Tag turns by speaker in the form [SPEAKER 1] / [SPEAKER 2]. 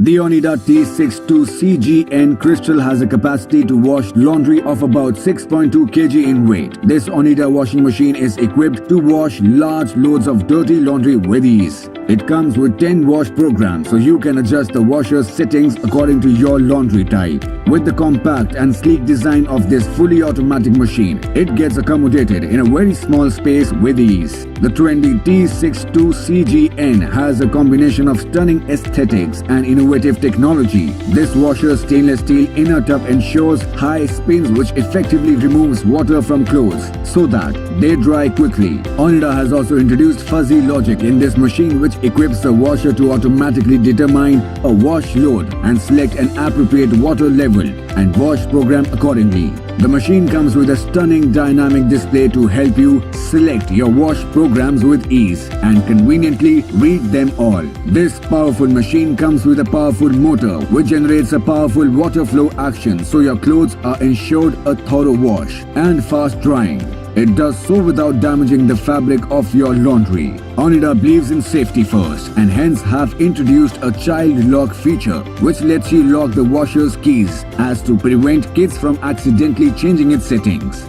[SPEAKER 1] The Onida T62CGN Crystal has a capacity to wash laundry of about 6.2 kg in weight. This Onida washing machine is equipped to wash large loads of dirty laundry with ease. It comes with 10 wash programs, so you can adjust the washer's settings according to your laundry type. With the compact and sleek design of this fully automatic machine, it gets accommodated in a very small space with ease. The trendy T62CGN has a combination of stunning aesthetics and innovative technology. This washer's stainless steel inner tub ensures high spins which effectively removes water from clothes so that they dry quickly. Onida has also introduced fuzzy logic in this machine which equips the washer to automatically determine a wash load and select an appropriate water level and wash program accordingly. The machine comes with a stunning dynamic display to help you select your wash programs with ease and conveniently read them all. This powerful machine comes with a powerful motor which generates a powerful water flow action so your clothes are ensured a thorough wash and fast drying. It does so without damaging the fabric of your laundry. Onida believes in safety first and hence have introduced a child lock feature which lets you lock the washer's keys as to prevent kids from accidentally changing its settings.